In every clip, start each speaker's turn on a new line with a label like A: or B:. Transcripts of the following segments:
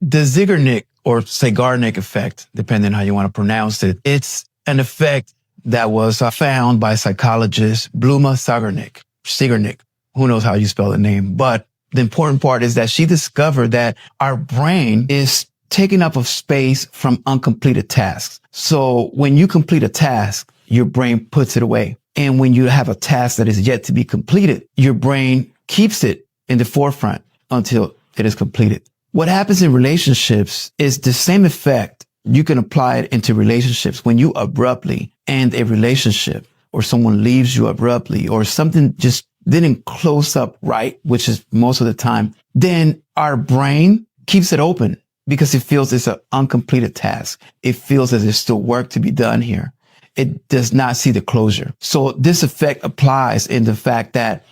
A: The Zeigarnik or Zeigarnik effect, depending on how you want to pronounce it, it's an effect that was found by psychologist Bluma Zeigarnik. Who knows how you spell the name? But the important part is that she discovered that our brain is taking up of space from uncompleted tasks. So when you complete a task, your brain puts it away. And when you have a task that is yet to be completed, your brain keeps it in the forefront until it is completed. What happens in relationships is the same effect. You can apply it into relationships. When you abruptly end a relationship, or someone leaves you abruptly, or something just didn't close up right, which is most of the time, then our brain keeps it open because it feels it's an uncompleted task. It feels that there's still work to be done here. It does not see the closure. So this effect applies in the fact that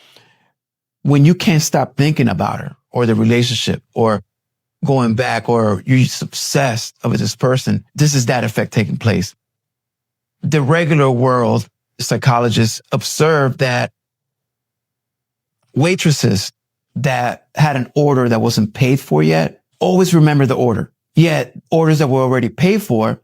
A: when you can't stop thinking about her or the relationship or going back, or you're just obsessed with this person, this is that effect taking place. The regular world, psychologists observed that waitresses that had an order that wasn't paid for yet always remember the order. Yet orders that were already paid for,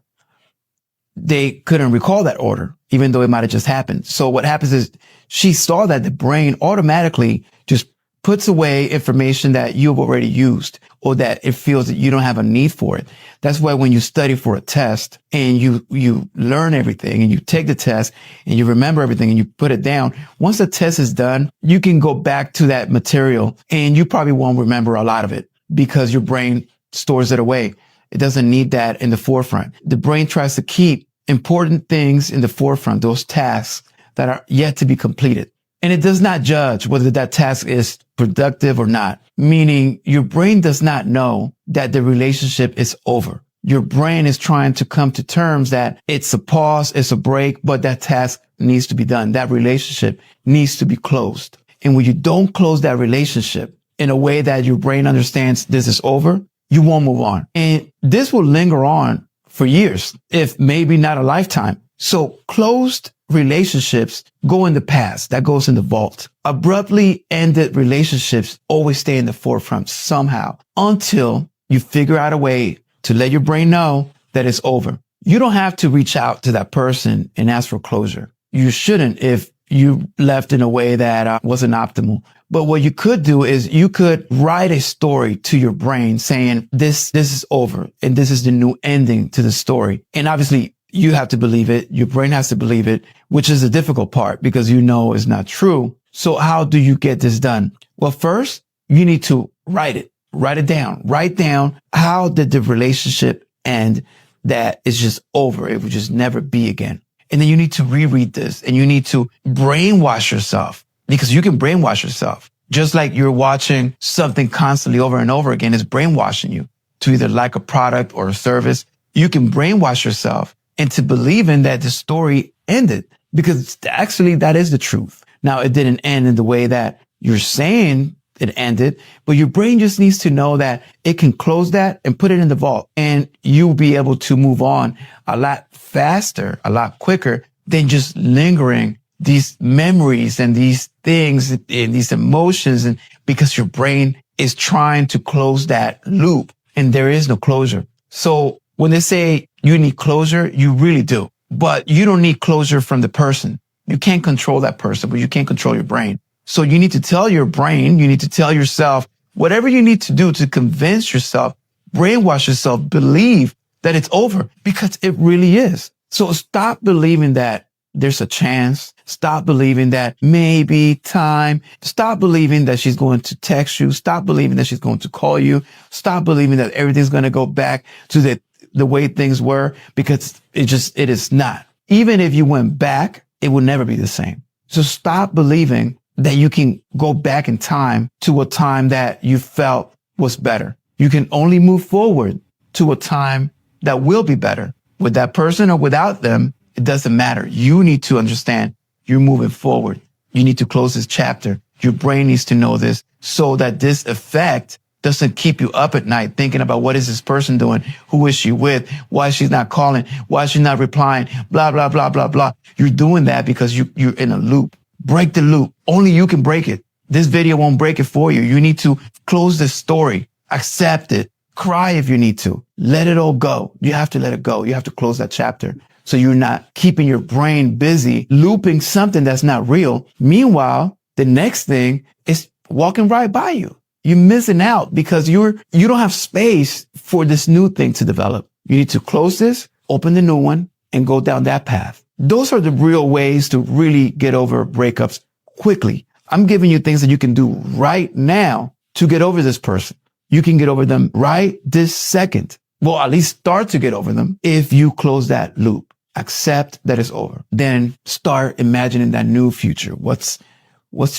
A: they couldn't recall that order, even though it might have just happened. So what happens is she saw that the brain automatically just puts away information that you've already used, or that it feels that you don't have a need for it. That's why when you study for a test and you learn everything and you take the test and you remember everything and you put it down, once the test is done, you can go back to that material and you probably won't remember a lot of it because your brain stores it away. It doesn't need that in the forefront. The brain tries to keep important things in the forefront, those tasks that are yet to be completed. And it does not judge whether that task is productive or not, meaning your brain does not know that the relationship is over. Your brain is trying to come to terms that it's a pause, it's a break, but that task needs to be done. That relationship needs to be closed. And when you don't close that relationship in a way that your brain understands this is over, you won't move on. And this will linger on for years, if maybe not a lifetime. So closed relationships go in the past. That goes in the vault. Abruptly ended relationships always stay in the forefront somehow until you figure out a way to let your brain know that it's over. You don't have to reach out to that person and ask for closure. You shouldn't if you left in a way that wasn't optimal. But what you could do is you could write a story to your brain saying this is over and this is the new ending to the story. And obviously you have to believe it. Your brain has to believe it, which is the difficult part because you know it's not true. So how do you get this done? Well, first you need to write it down. Write down how did the relationship end that is just over. It would just never be again. And then you need to reread this and you need to brainwash yourself because you can brainwash yourself. Just like you're watching something constantly over and over again is brainwashing you to either like a product or a service. You can brainwash yourself into believing that the story ended because actually that is the truth. Now, it didn't end in the way that you're saying it ended, but your brain just needs to know that it can close that and put it in the vault and you'll be able to move on a lot faster, a lot quicker than just lingering these memories and these things and these emotions. And because your brain is trying to close that loop and there is no closure. So when they say you need closure, you really do, but you don't need closure from the person. You can't control that person, but you can't control your brain. So you need to tell your brain, you need to tell yourself, whatever you need to do to convince yourself, brainwash yourself, believe that it's over because it really is. So stop believing that there's a chance. Stop believing that maybe time. Stop believing that she's going to text you. Stop believing that she's going to call you. Stop believing that everything's going to go back to the way things were because it is not. Even if you went back, it will never be the same. So stop believing that you can go back in time to a time that you felt was better. You can only move forward to a time that will be better. With that person or without them, it doesn't matter. You need to understand you're moving forward. You need to close this chapter. Your brain needs to know this so that this effect doesn't keep you up at night thinking about what is this person doing? Who is she with? Why she's not calling? Why she's not replying? Blah, blah, blah, blah, blah. You're doing that because you're in a loop. Break the loop. Only you can break it. This video won't break it for you. You need to close this story, accept it, Cry if you need to. Let it all go. You have to let it go. You have to close that chapter. So you're not keeping your brain busy looping something that's not real. Meanwhile, the next thing is walking right by you. You're missing out because you don't have space for this new thing to develop. You need to close this, open the new one, and go down that path. Those are the real ways to really get over breakups quickly. I'm giving you things that you can do right now to get over this person. You can get over them right this second. Well, at least start to get over them if you close that loop. Accept that it's over. Then start imagining that new future. What's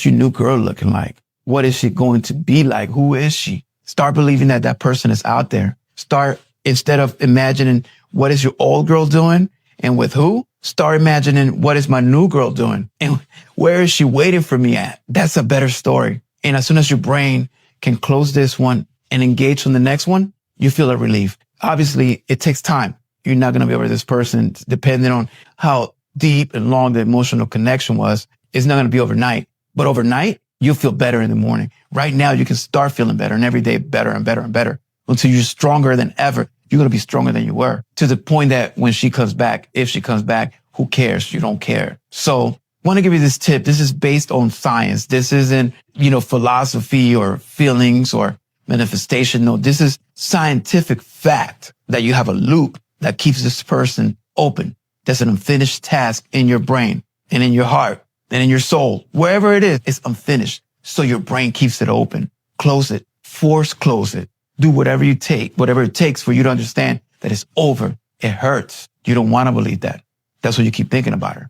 A: your new girl looking like? What is she going to be like? Who is she? Start believing that that person is out there. Start, instead of imagining what is your old girl doing and with who, start imagining what is my new girl doing and where is she waiting for me at? That's a better story. And as soon as your brain can close this one and engage on the next one, you feel a relief. Obviously, it takes time. You're not going to be over this person, depending on how deep and long the emotional connection was. It's not going to be overnight, but overnight, you'll feel better in the morning. Right now, you can start feeling better and every day better and better and better until you're stronger than ever. You're going to be stronger than you were, to the point that when she comes back, if she comes back, who cares? You don't care. So I want to give you this tip. This is based on science. This isn't, philosophy or feelings or manifestation. No, this is scientific fact that you have a loop that keeps this person open. There's an unfinished task in your brain and in your heart and in your soul. Wherever it is, it's unfinished. So your brain keeps it open. Close it. Force close it. Do whatever it takes for you to understand that it's over. It hurts. You don't want to believe that. That's what you keep thinking about her.